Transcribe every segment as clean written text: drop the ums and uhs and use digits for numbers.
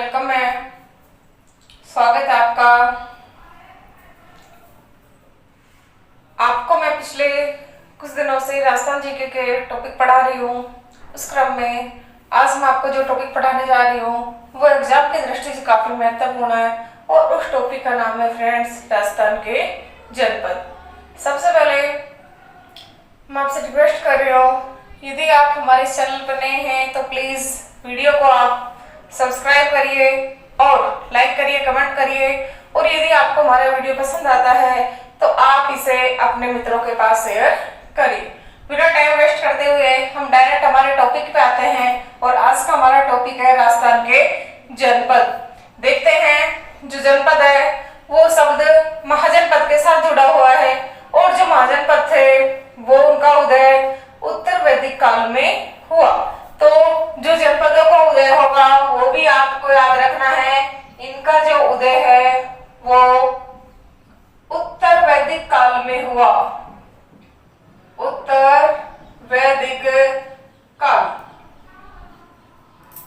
Welcome है। स्वागत है आपका। आपको मैं पिछले कुछ दिनों से राजस्थान जीके के टॉपिक पढ़ा रही हूँ। उस क्रम में आज मैं आपको जो टॉपिक पढ़ाने जा रही हूँ वो एग्जाम की दृष्टि से काफी महत्वपूर्ण है और उस टॉपिक का नाम है फ्रेंड्स राजस्थान के जनपद। सबसे पहले मैं आपसे रिक्वेस्ट कर रही हूँ, यदि आप हमारे इस चैनल पर नए हैं तो प्लीज वीडियो को आप सब्सक्राइब करिए और लाइक करिए, कमेंट करिए, और यदि आपको हमारा वीडियो पसंद आता है तो आप इसे अपने मित्रों के पास शेयर करिए। बिना टाइम वेस्ट करते हुए हम डायरेक्ट हमारे टॉपिक पे आते हैं और आज का हमारा टॉपिक है राजस्थान के जनपद। देखते हैं जो जनपद है वो शब्द महाजनपद के साथ जुड़ा हुआ है और जो महाजनपद थे वो उनका उदय उत्तर वैदिक काल में हुआ। तो जो जनपदों का उदय होगा वो भी आपको याद रखना है। इनका जो उदय है वो उत्तर वैदिक काल में हुआ। उत्तर वैदिक काल,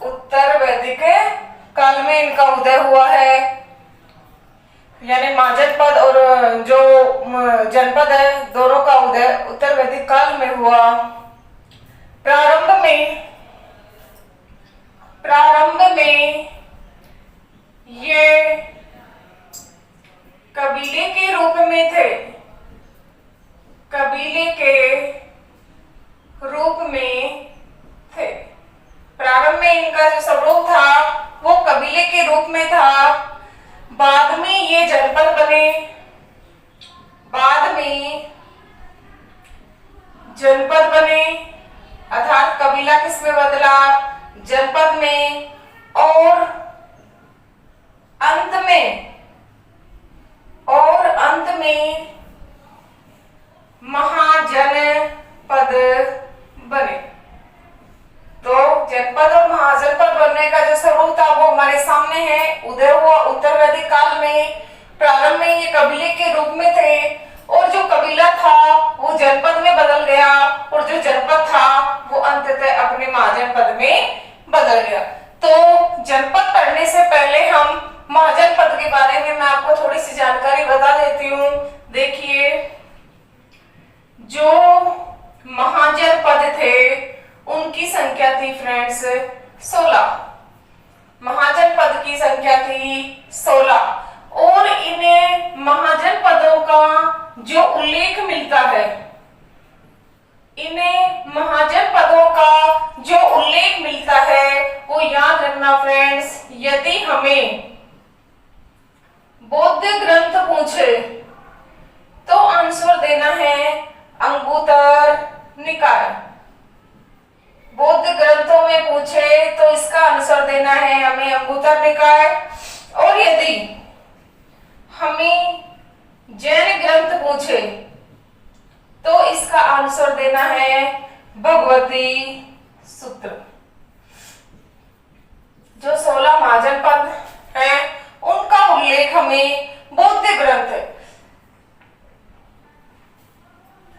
उत्तर वैदिक काल में इनका उदय हुआ है। यानी महाजनपद और जो जनपद है दोनों का उदय उत्तर वैदिक काल में हुआ। प्रारंभ में ये कबीले के रूप में थे। कबीले के रूप में थे। प्रारंभ में इनका जो स्वरूप था वो कबीले के रूप में था। बाद में ये जनपद बने। बाद में जनपद बने अर्थात कबीला किसमें बदला, जनपद में, और अंत में महाजनपद बने। तो जनपद और महाजनपद बनने का जो स्वरूप था वो हमारे सामने है। उदय हुआ उत्तर वैदिक काल में। प्रारंभ में ये कबीले के रूप में थे और जो कबीला था वो जनपद में बदल गया और जो जनपद था वो अंततः अपने महाजनपद में बदल गया। तो जनपद पढ़ने से पहले हम महाजनपद के बारे में मैं आपको थोड़ी सी जानकारी बता देती हूँ। देखिए, जो महाजनपद थे उनकी संख्या थी फ्रेंड्स 16। महाजनपद की संख्या थी 16 और इन्हें महाजनपदों का जो उल्लेख मिलता है, इन्हें महाजनपदों का जो उल्लेख मिलता है वो याद रखना फ्रेंड्स। यदि हमें बौद्ध ग्रंथ पूछे तो आंसर देना है अंगुत्तर निकाय। बौद्ध ग्रंथों में पूछे तो इसका आंसर देना है हमें अंगुत्तर निकाय। और यदि हमें जैन ग्रंथ पूछे तो इसका आंसर देना है भगवती सूत्र। जो 16 महाजनपद हैं उनका उल्लेख हमें बौद्ध ग्रंथ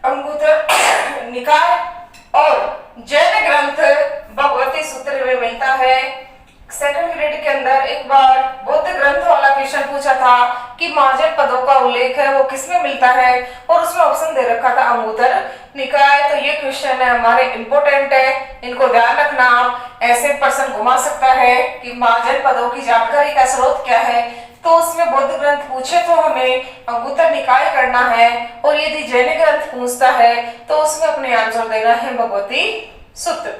अंगुत्तर निकाय और जैन ग्रंथ भगवती सूत्र में मिलता है। सेकंड ग्रेड के अंदर एक बार बौद्ध ग्रंथ वाला क्वेश्चन पूछा था कि महाजनपदों का उल्लेख है वो किसमें मिलता है और उसमें ऑप्शन दे रखा था अंगुत्तर निकाय। तो ये क्वेश्चन है हमारे इंपोर्टेंट है, इनको ध्यान रखना। आप ऐसे पर्सन घुमा सकता है कि महाजनपदों की जानकारी का स्रोत क्या है, तो उसमें बौद्ध ग्रंथ पूछे तो हमें अंगुत्तर निकाय करना है और यदि जैन ग्रंथ पूछता है तो उसमें अपने आंसर देना है भगवती सूत्र।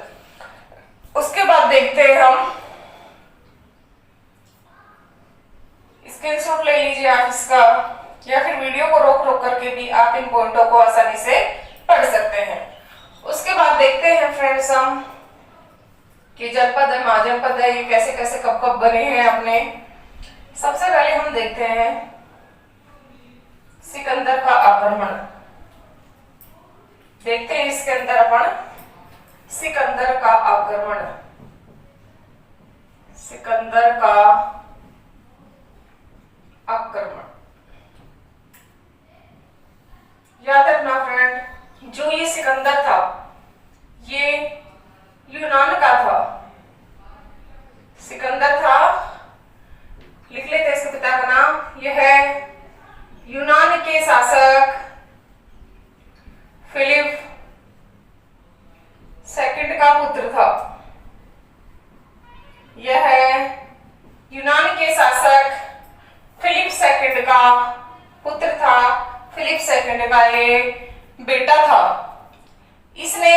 उसके बाद देखते हैं हम, स्क्रीनशॉट ले लीजिए आप इसका, या फिर वीडियो को रोक रोक करके भी आप इन पॉइंटों को आसानी से पढ़ सकते हैं। उसके बाद देखते हैं फ्रेंड्स हम कि जनपद है, महाजनपद है, ये कैसे कैसे कब कब बने हैं अपने। सबसे पहले हम देखते हैं सिकंदर का आक्रमण। देखते हैं इसके अंदर अपन सिकंदर का आक्रमण। सिकंदर का आक्रमण याद रखना फ्रेंड, जो ये सिकंदर था ये यूनान का था। सिकंदर था के शासक फिलिप सेकंड का पुत्र था। फिलिप सेकंड का ये बेटा था। इसने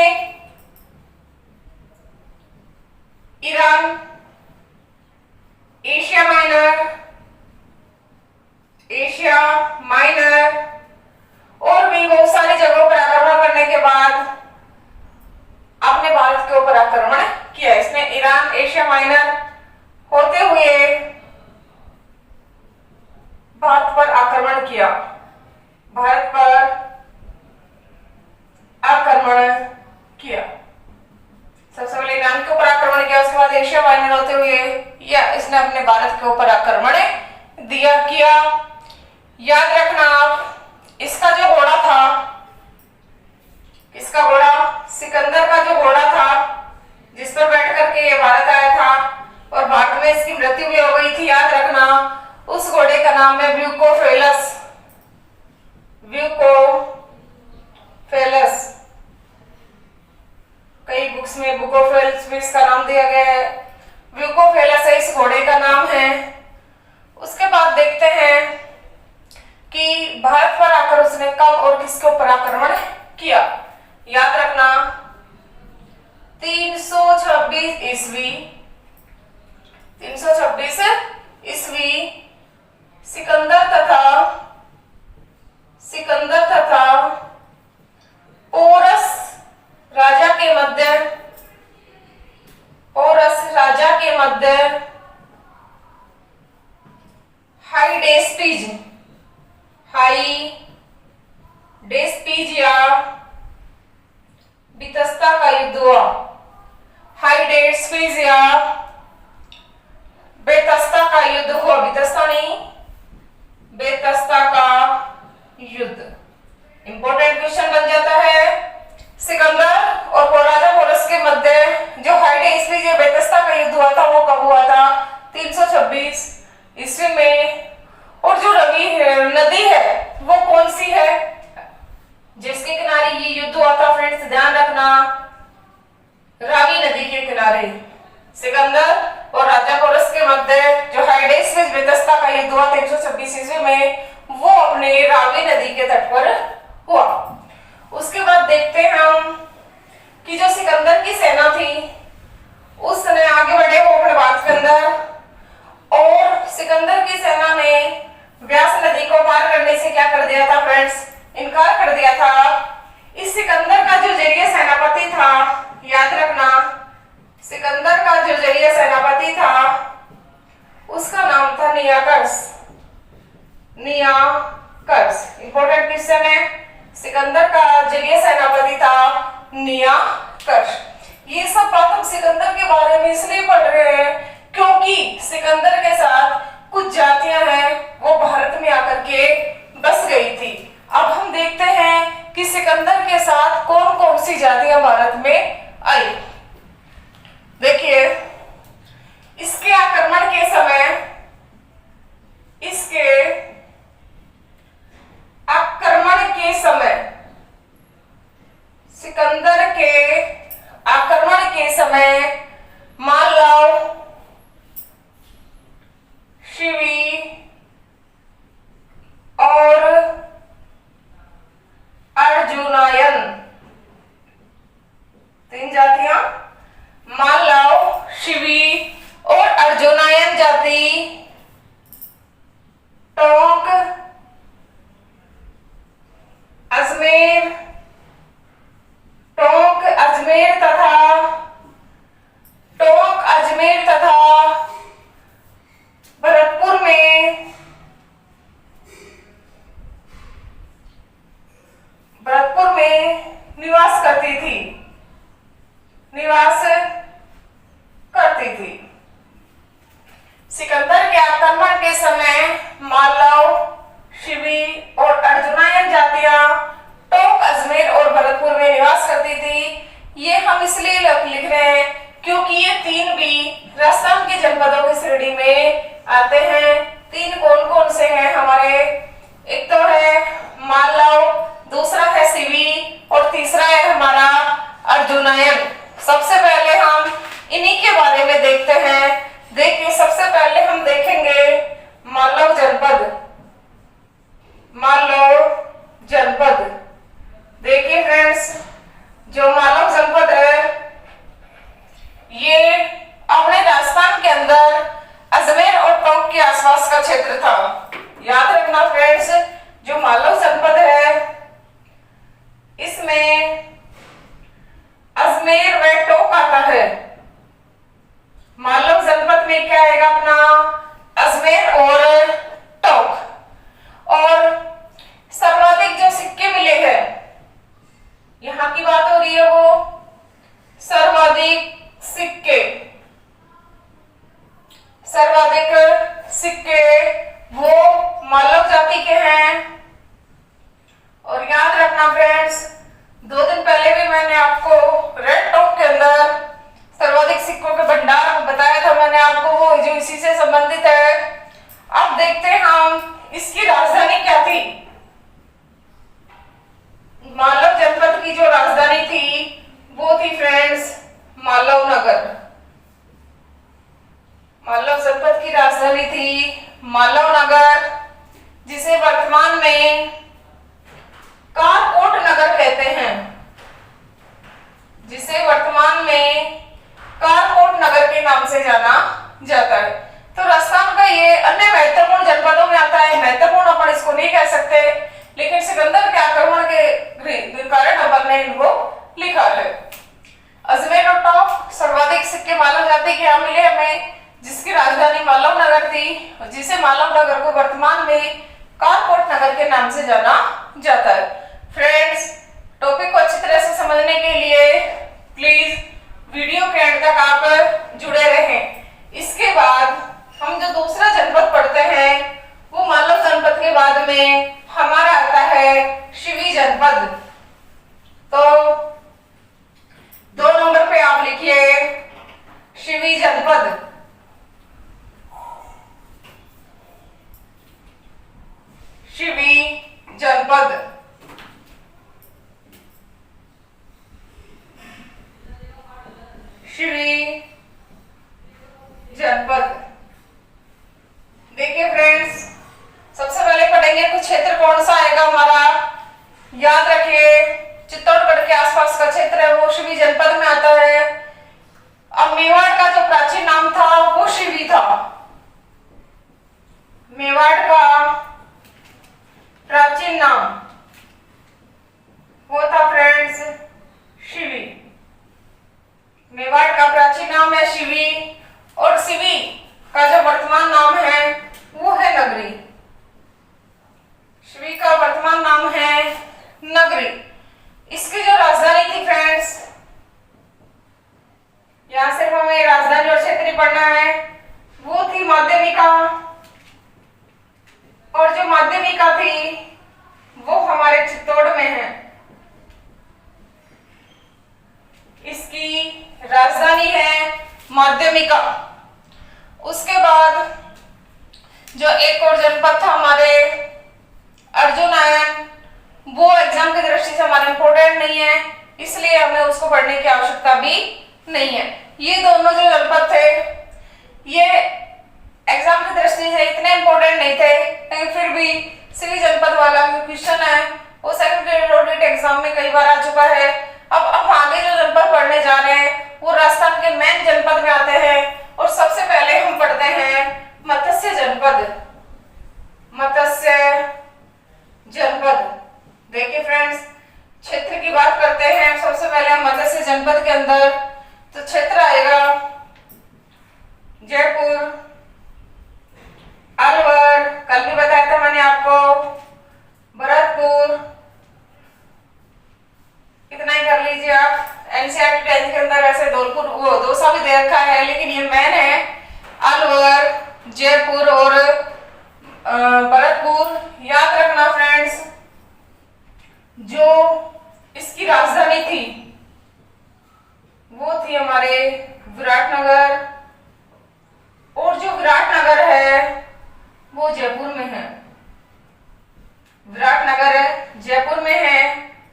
ईरान, एशिया माइनर और भी बहुत सारी जगहों पर आक्रमण करने के बाद अपने भारत के ऊपर आक्रमण किया। इसने ईरान, एशिया माइनर होते हुए भारत पर आक्रमण किया। भारत पर आक्रमण किया। सबसे पहले ईरान के ऊपर आक्रमण किया, उसके बाद एशिया माइनर होते हुए या इसने अपने भारत के ऊपर आक्रमण किया। याद रखना आप, इसका जो घोड़ा था, इसका घोड़ा सिकंदर का जो घोड़ा था जिस पर बैठ करके ये भारत आया था और भारत में इसकी मृत्यु भी हो गई थी, याद रखना उस घोड़े का नाम है ब्यूकोफेलस। ब्यूकोफेलस, कई बुक्स में बुकोफेलस भी इसका नाम दिया गया है। ब्यूकोफेलस है इस घोड़े का नाम है। उसके बाद देखते हैं कि भारत पर आकर उसने कब और किसके ऊपर आक्रमण किया। याद रखना 326 ईस्वी, 326 ईस्वी सिकंदर तथा पोरस राजा के मध्य हाईडेस्पिज या बितस्ता का युद्ध हुआ। हाईडेस्पिज या बेतस्ता का युद्ध हुआ। बितस्ता नहीं, बेतस्ता का युद्ध। इंपॉर्टेंट क्वेश्चन बन जाता है। सिकंदर और राजा पोरस के मध्य जो हाईडेस्पिज या बेतस्ता का युद्ध हुआ था वो कब हुआ था? 326 ईस्वी में। और जो रवि नदी है वो कौन सी है जिसके किनारे ये युद्ध हुआ था? फ्रेंड्स ध्यान रखना, रावी नदी के किनारे सिकंदर और राजा पोरस के मध्य जो हाईडेस्पिज बेतस्ता का युद्ध हुआ 326 ईस्वी में, वो अपने रावी नदी के तट पर हुआ। उसके बाद देखते हैं हम कि जो सिकंदर की सेना थी उसने आगे बढ़े वो अपने भारत के अंदर, और सिकंदर की सेना ने व्यास नदी को पार करने से क्या कर दिया था फ्रेंड्स? इनकार कर दिया था। इस सिकंदर का जो जरिए सेनापति था, याद रखना सिकंदर का जो जरिए सेनापति था उसका नाम था नियाकर्स। इंपॉर्टेंट क्वेश्चन है। सिकंदर का जरिए सेनापति था नियाकर्स। ये सब बात हम सिकंदर के बारे में इसलिए पढ़ रहे हैं क्योंकि सिकंदर के साथ कुछ जातियां हैं वो भारत में आकर के बस गई थी। अब हम देखते हैं कि सिकंदर के साथ कौन कौन सी जातियां भारत में आई। देखिए, इसके आक्रमण के समय सिकंदर के आक्रमण के समय मालव, शिवी और अर्जुनायन, तीन जातियां मालव, शिवी और अर्जुनायन जाति टोंक, अजमेर तथा भरतपुर में निवास करती थी। सिकंदर के आक्रमण के समय मालव, शिवी और अर्जुनायन जातियां टोंक, अजमेर और भरतपुर में निवास करती थी। ये हम इसलिए लिख रहे हैं क्योंकि ये तीन भी राजस्थान के जनपदों की श्रेणी में आते हैं। तीन कौन कौन से हैं हमारे? एक तो है मालव, दूसरा है शिवी और तीसरा है हमारा अर्जुनायन। सबसे पहले हम इन्हीं के बारे में देखते हैं। देखिए, सबसे पहले हम देखेंगे का क्षेत्र था। याद रखना फ्रेंड्स, जो मालव जनपद है इसमें अजमेर व टोंक आता है। मालव जनपद में क्या आएगा अपना, अजमेर और टोंक। और सर्वाधिक जो सिक्के मिले हैं, यहां की बात हो रही है, वो सर्वाधिक सिक्के, सर्वाधिक सिक्के वो मालव जाति के हैं। और याद रखना फ्रेंड्स, 2 दिन पहले भी मैंने आपको रेड टोंक के अंदर सर्वाधिक सिक्कों के भंडार बताया था मैंने आपको, वो जो इसी से संबंधित है। अब देखते हैं हम इसकी राजधानी क्या थी। मालव जनपद की जो राजधानी थी वो थी फ्रेंड्स मालव नगर। मालव जनपद की राजधानी थी मालव नगर, जिसे वर्तमान में कारकोट नगर कहते हैं, जिसे वर्तमान में कारकोट नगर के नाम से जाना जाता है। तो राजस्थान का ये अन्य महत्वपूर्ण जनपदों में आता है। महत्वपूर्ण अपन इसको नहीं कह सकते, लेकिन सिकंदर के आक्रमण के कारण अपन ने इनको लिखा है। अजमेर और टोंक सर्वाधिक सिक्के मालव जाति के यहाँ मिले हमें, जिसकी राजधानी मालव नगर थी, जिसे मालव नगर को वर्तमान में कारकोट नगर के नाम से जाना जाता है। फ्रेंड्स, टॉपिक को अच्छी तरह से समझने के लिए प्लीज वीडियो के एंड तक आप जुड़े रहें। इसके बाद हम जो दूसरा जनपद पढ़ते हैं वो मालव जनपद के बाद में हमारा आता है शिवी जनपद। तो 2 नंबर पे आप लिखिए शिवी जनपद। शिवी जनपद, शिवी जनपद। देखिए फ्रेंड्स, सबसे पहले पढ़ेंगे कुछ क्षेत्र कौन सा आएगा हमारा। याद रखिए, चित्तौड़गढ़ के आसपास का क्षेत्र है वो शिवी जनपद में आता है। अब मेवाड़ का जो प्राचीन नाम था वो शिवी था। मेवाड़ का प्राचीन नाम वो था फ्रेंड्स शिवी। मेवाड़ का प्राचीन नाम है शिवी, और शिवी का जो वर्तमान नाम है वो है नगरी। शिवी का वर्तमान नाम है नगरी। इसकी जो राजधानी थी फ्रेंड्स, यहां से हमें राजधानी और क्षेत्र पढ़ना है, वो थी माध्यमिका। और जो माध्यमिका थी वो हमारे चित्तौड़ में है। इसकी राजधानी है माध्यमिका। उसके बाद जो एक और जनपद था हमारे अर्जुनायन, वो एग्जाम की दृष्टि से हमारे इंपोर्टेंट नहीं है, इसलिए हमें उसको पढ़ने की आवश्यकता भी नहीं है। ये दोनों जो जनपद थे ये एग्जाम की दृष्टि से इतने इंपॉर्टेंट नहीं थे, लेकिन फिर भी शिवी जनपद वाला जो क्वेश्चन है वो सेकंड ग्रेड ऑडिट एग्जाम में कई बार आ चुका है। अब आगे जो जनपद पढ़ने जा रहे हैं वो राजस्थान के मेन जनपद में आते हैं, और सबसे पहले हम पढ़ते हैं मत्स्य जनपद। मत्स्य जनपद। देखिए फ्रेंड्स, क्षेत्र की बात करते हैं। सबसे पहले हम मत्स्य जनपद के अंदर तो क्षेत्र आएगा जयपुर, अलवर, कल भी बताया था मैंने आपको, भरतपुर, इतना ही कर लीजिए आप। एनसीईआरटी 10th के अंदर ऐसे धौलपुर वो दौसा भी दे रखा है, लेकिन ये मेन है अलवर, जयपुर और भरतपुर। याद रखना फ्रेंड्स, जो इसकी राजधानी थी वो थी हमारे विराटनगर, और जो विराटनगर है वो जयपुर में है। विराटनगर जयपुर में है।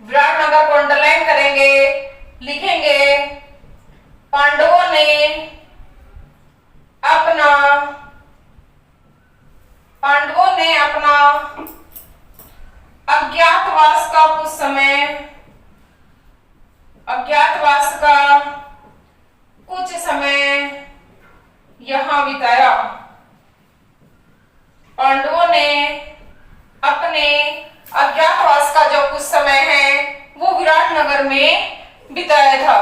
विराटनगर को अंडरलाइन करेंगे, लिखेंगे पांडवों ने अपना अज्ञातवास का कुछ समय, अज्ञातवास का कुछ समय यहां बिताया। नगर में बिताया था।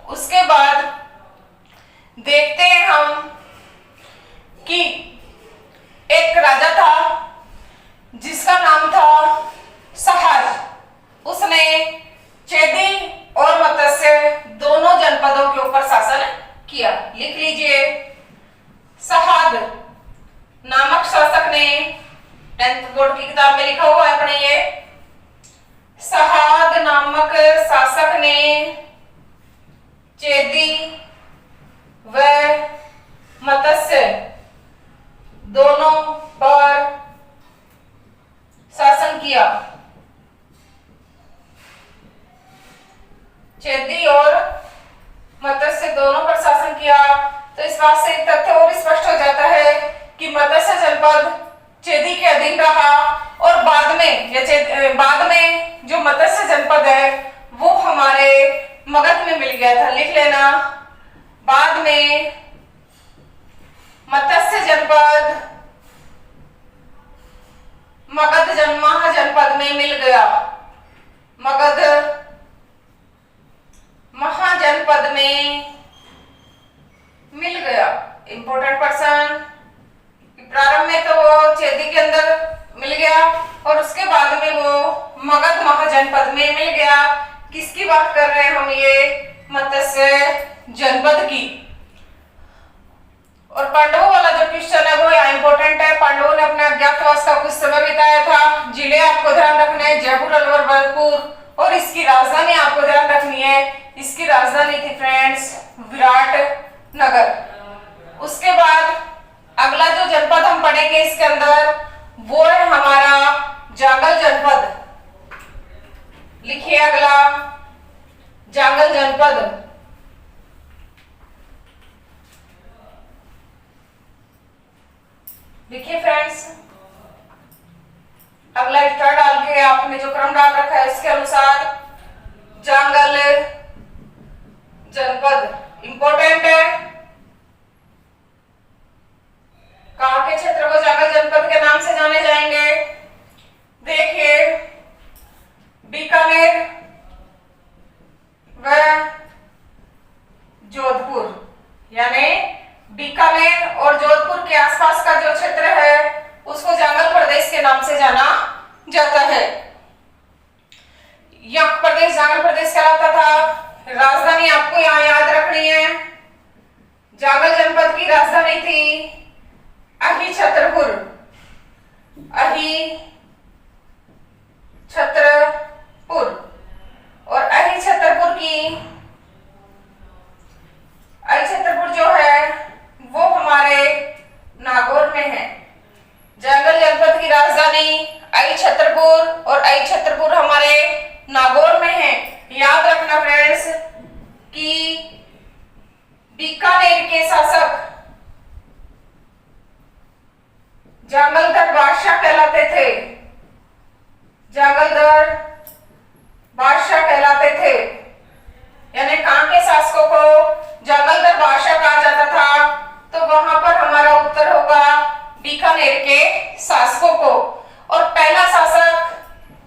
उसके बाद देखते हैं हम कि एक राजा था जिसका नाम था सहाज। उसने चेदी और मत्स्य दोनों जनपदों के ऊपर शासन किया। लिख लीजिए, सहाद नामक शासक ने, 10th बोर्ड की किताब में लिखा हुआ है अपने, ये सहाद नामक शासक ने चेदी व मत्स्य दोनों पर शासन किया। चेदी और मत्स्य दोनों पर शासन किया। तो इस बात से एक तथ्य और स्पष्ट हो जाता है कि मत्स्य जनपद चेदी के अधीन रहा और बाद में जो मत्स्य जनपद है वो हमारे मगध में मिल गया था। लिख लेना, बाद में मत्स्य जनपद मगध महाजनपद में मिल गया। मगध महाजनपद में मिल गया। इंपॉर्टेंट पर्सन, प्रारंभ में तो वो चेदी के अंदर मिल गया और उसके बाद में वो मगध महाजनपद में मिल गया। किसकी बात कर रहे हैं हम? ये मत्स्य जनपद की। और पांडवों वाला जो क्वेश्चन है वो यहाँ इंपॉर्टेंट है। पांडवों ने अपने अज्ञातवास का कुछ समय बिताया था। जिले आपको ध्यान रखने हैं, जयपुर, अलवर, भरतपुर, और इसकी राजधानी आपको ध्यान रखनी है। इसकी राजधानी थी फ्रेंड्स विराट नगर। उसके बाद अगला जो जनपद हम पढ़ेंगे इसके अंदर वो है हमारा जांगल जनपद। लिखिए अगला, जांगल जनपद। देखिए फ्रेंड्स, अगला स्टार डाल के आपने जो क्रम डाल रखा है इसके अनुसार जांगल जनपद इंपॉर्टेंट है। कहां के क्षेत्र को जांगल जनपद के नाम से जाने जाएंगे? देखिए, बीकानेर व जोधपुर, यानी बीकानेर और जोधपुर के आसपास का जो क्षेत्र है उसको जांगल प्रदेश के नाम से जाना जाता है। यह प्रदेश जांगल प्रदेश कहलाता था। राजधानी आपको यहाँ याद रखनी है। जांगल जनपद की राजधानी थी अहि छत्रपुर। अहि छत्रपुर, और अहि छत्रपुर जो है वो हमारे नागौर में है। जांगल जनपद की राजधानी अहि छत्रपुर और अहि छत्रपुर हमारे नागौर में है। याद रखना फ्रेंड्स कि बीकानेर के शासक जांगलधर बादशाह कहलाते थे। जांगलधर बादशाह कहलाते थे, यानी कहां के शासकों को जांगलधर बादशाह कहा जाता था? तो वहां पर हमारा उत्तर होगा बीकानेर के शासकों को। और पहला शासक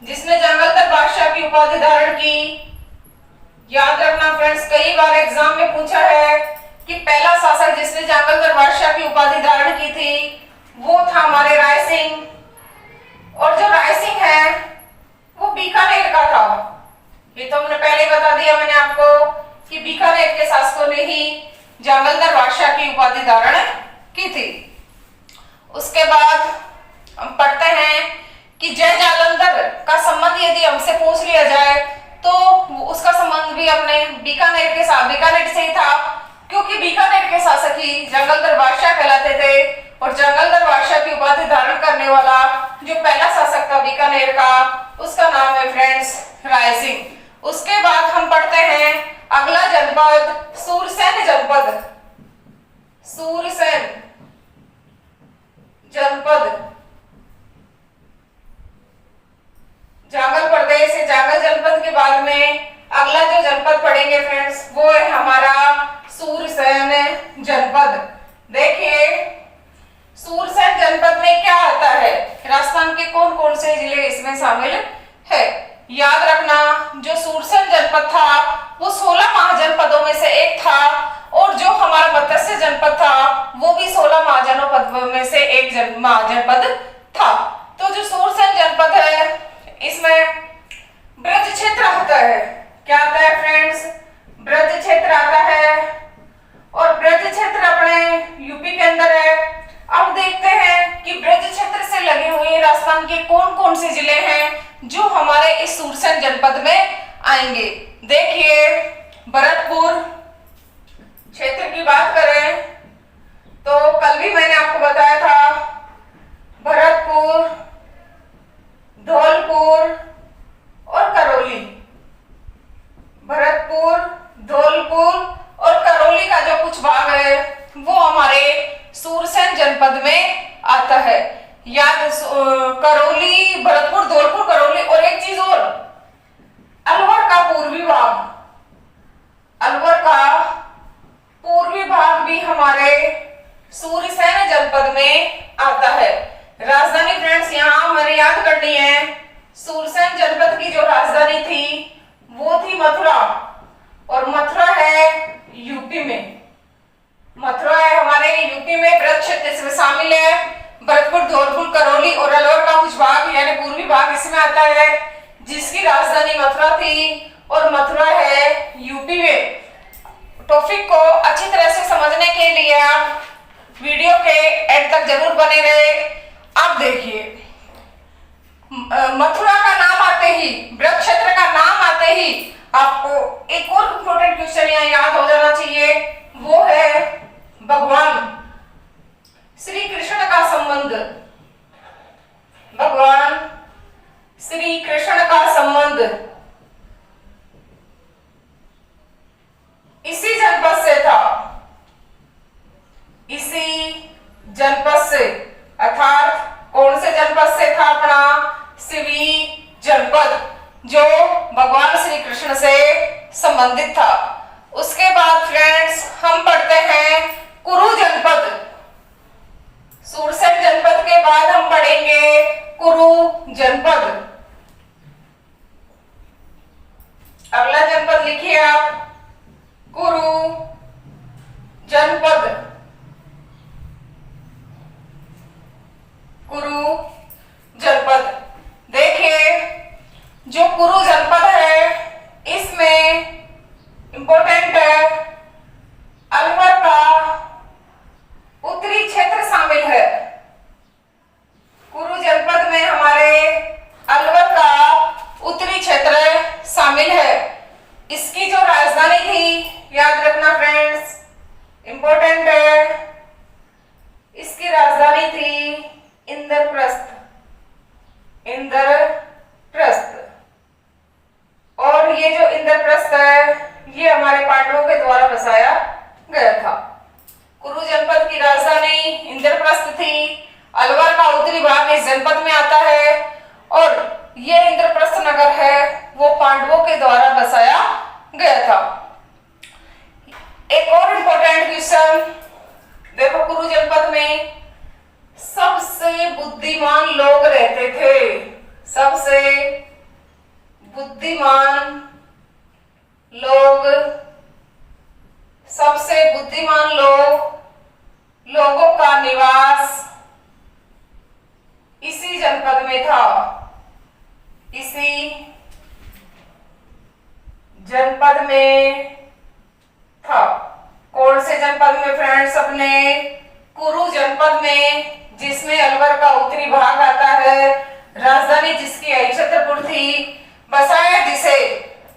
जिसने जांगलधर बादशाह की उपाधि धारण की, याद रखना फ्रेंड्स, कई बार एग्जाम में पूछा है कि पहला शासक जिसने जांगलधर बादशाह की उपाधि धारण की थी वो था हमारे राय सिंह। और जो राय सिंह है वो बीकानेर का था। ये तो हमने पहले बता दिया मैंने आपको कि बीकानेर के शासकों ने ही जांगलधर बादशाह की उपाधि धारण की थी। उसके बाद हम पढ़ते हैं कि जय जालंधर का संबंध यदि हमसे पूछ लिया जाए तो उसका संबंध भी अपने बीकानेर से ही था, क्योंकि बीकानेर के शासक ही जांगलधर बादशाह कहलाते थे। और जांगलधर बादशाह की उपाधि धारण करने वाला जो पहला शासक था बीकानेर का, उसका नाम है फ्रेंड्स राय सिंह। उसके बाद हम पढ़ते हैं अगला जनपद सूरसेन जनपद। सूरसेन जनपद जांगल प्रदेश है। जांगल जनपद के बाद में अगला जो जनपद पढ़ेंगे फ्रेंड्स वो है हमारा सूरसेन जनपद। देखिए, सूरसेन जनपद में क्या आता है? राजस्थान के कौन कौन से जिले इसमें शामिल है? याद रखना, जो सूरसेन जनपद था वो 16 महाजनपदों में से एक था, और जो हमारा मत्स्य जनपद था वो भी 16 महाजनपदों में से एक महाजनपद था। तो जो सूरसेन जनपद है इसमें ब्रज क्षेत्र आता है। क्या आता है फ्रेंड्स? ब्रज क्षेत्र आता है, और ब्रज क्षेत्र अपने यूपी के अंदर है। अब देखते हैं कि ब्रज क्षेत्र से लगे हुए राजस्थान के कौन कौन से जिले हैं जो हमारे इस सूरसेन जनपद में आएंगे। देखिए, भरतपुर क्षेत्र की बात करें तो कल भी मैंने आपको बताया था, भरतपुर, धौलपुर और करौली। भरतपुर, धौलपुर और करौली का जो कुछ भाग है वो हमारे सूरसेन जनपद में आता है। याद, करौली, भरतपुर, धौलपुर, करौली, और एक चीज और, अलवर का पूर्वी भाग, अलवर का पूर्वी भाग भी हमारे सूरसेन जनपद में आता है। राजधानी फ्रेंड्स यहाँ हमें याद करनी है, सूरसेन जनपद की जो राजधानी थी वो थी मथुरा, और मथुरा है यूपी में। मथुरा है हमारे यूपी में, ब्रज क्षेत्र में शामिल है। भरतपुर, धौलपुर, करौली और अलवर का कुछ भाग यानी पूर्वी भाग इसमें आता है, जिसकी राजधानी मथुरा थी, और मथुरा है यूपी में। टॉपिक को अच्छी तरह से समझने के लिए आप वीडियो के एंड तक जरूर बने रहे। अब देखिए, मथुरा का नाम आते ही, ब्रज क्षेत्र का नाम आते ही आपको एक और इंपॉर्टेंट क्वेश्चन यहाँ याद हो जाना चाहिए, वो है भगवान श्री कृष्ण का संबंध। भगवान श्री कृष्ण का संबंध इसी जनपद से था, इसी जनपद से, अर्थात कौन से जनपद से था? अपना सिवी जनपद, जो भगवान श्री कृष्ण से संबंधित था। उसके बाद फ्रेंड्स हम पढ़ते हैं कुरु जनपद। सूरसेन जनपद के बाद हम पढ़ेंगे कुरु जनपद। अगला जनपद लिखिए आप, कुरु जनपद। कुरु जनपद, देखिए जो कुरु जनपद है इसमें इंपॉर्टेंट है, अलवर का उत्तरी क्षेत्र शामिल है। कुरु जनपद में हमारे अलवर का उत्तरी क्षेत्र शामिल है। इसकी जो राजधानी थी, याद रखना फ्रेंड्स, इंपॉर्टेंट है, इसकी राजधानी थी इंद्रप्रस्थ। इंद्रप्रस्थ, और ये जो इंद्रप्रस्थ है ये हमारे पांडवों के द्वारा बसाया गया था। कुरु जनपद की राजधानी इंद्रप्रस्थ थी। अलवर का उत्तरी भाग इस जनपद में आता है, और ये इंद्रप्रस्थ नगर है वो पांडवों के द्वारा बसाया गया था। एक और इंपॉर्टेंट क्वेश्चन देखो, कुरु जनपद में सबसे बुद्धिमान लोग रहते थे। सबसे बुद्धिमान लोग, सबसे बुद्धिमान लोगों का निवास इसी जनपद में था। इसी जनपद में था। कौन से जनपद में फ्रेंड्स? अपने कुरु जनपद में, जिसमें अलवर का उत्तरी भाग आता है, राजधानी जिसकी छतरपुर थी, बसाया जिसे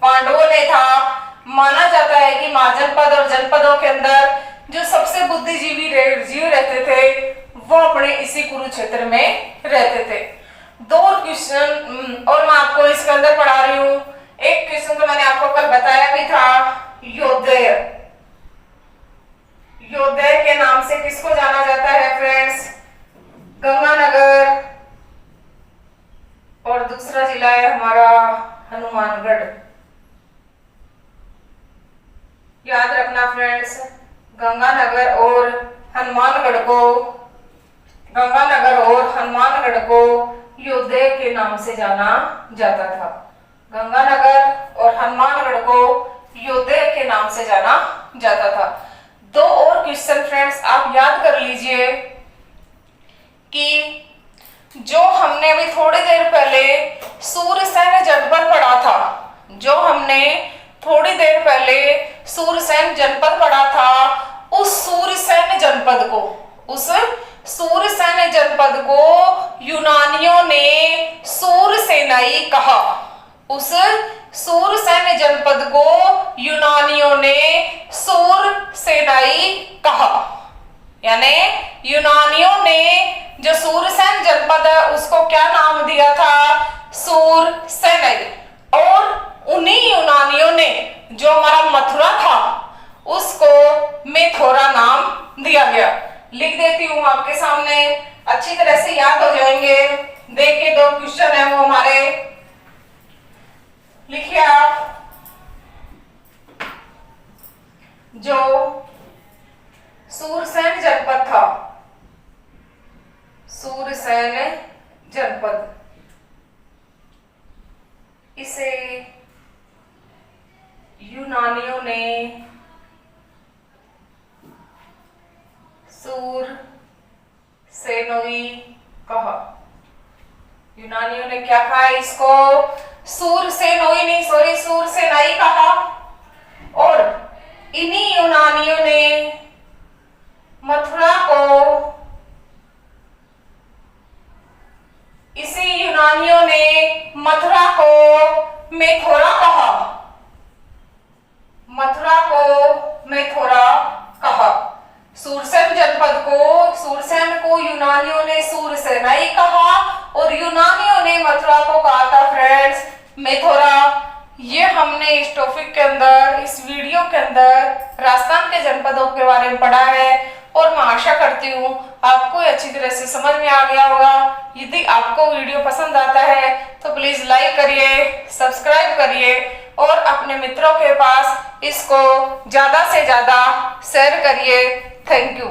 पांडवों ने था। माना जाता है कि महाजनपद और जनपदों के अंदर जो सबसे बुद्धिजीवी जीव रहते थे वो अपने इसी कुरुक्षेत्र में रहते थे। दो क्वेश्चन और मैं आपको इसके अंदर पढ़ा रही हूँ। एक क्वेश्चन तो मैंने आपको कल बताया भी था, योद्धेय। योद्धेय के नाम से किसको जाना जाता है फ्रेंड्स? गंगानगर, और दूसरा जिला है हमारा हनुमानगढ़। याद रखना फ्रेंड्स, गंगानगर और हनुमानगढ़ को योद्धेय के नाम से जाना जाता था। गंगानगर और हनुमानगढ़ को योद्धा के नाम से जाना जाता था। दो और क्वेश्चन फ्रेंड्स आप याद कर लीजिए कि जो हमने अभी थोड़ी देर पहले सूरसेन जनपद पढ़ा था, जो हमने थोड़ी देर पहले सूरसेन जनपद पढ़ा था, उस सूरसेन जनपद को यूनानियों ने सूरसेनाई कहा। उस सूरसेन जनपद को यूनानियों ने सूरसेनाई कहा। यानी यूनानियों ने जो सूरसेन जनपद है उसको क्या नाम दिया था? सूरसेनाई। और उन्हीं यूनानियों ने जो हमारा मथुरा था उसको मेथोरा नाम दिया गया। लिख देती हूं आपके सामने, अच्छी तरह से याद हो जाएंगे। देखिए दो क्वेश्चन है वो हमारे, लिखिए आप। जो सूरसेन जनपद था, सूरसेन जनपद, इसे यूनानियों ने सूरसेनोई कहा। यूनानियों ने क्या कहा इसको? सूरसेनोई नहीं, सॉरी, सूरसेनाई कहा। और इन्हीं यूनानियों ने मथुरा को, इसी यूनानियों ने मथुरा को मेथोरा कहा। मथुरा को मेथोरा कहा। सूरसेन जनपद को, सूरसेन को यूनानियों ने सूरसेनाई कहा और यूनानियों ने मथुरा को कहा था फ्रेंड्स मेथोरा। ये हमने इस टॉपिक के अंदर, इस वीडियो के अंदर राजस्थान के जनपदों के बारे में पढ़ा है और मैं आशा करती हूँ आपको अच्छी तरह से समझ में आ गया होगा। यदि आपको वीडियो पसंद आता है तो प्लीज लाइक करिए, सब्सक्राइब करिए और अपने मित्रों के पास इसको ज्यादा से ज्यादा शेयर करिए। Thank you.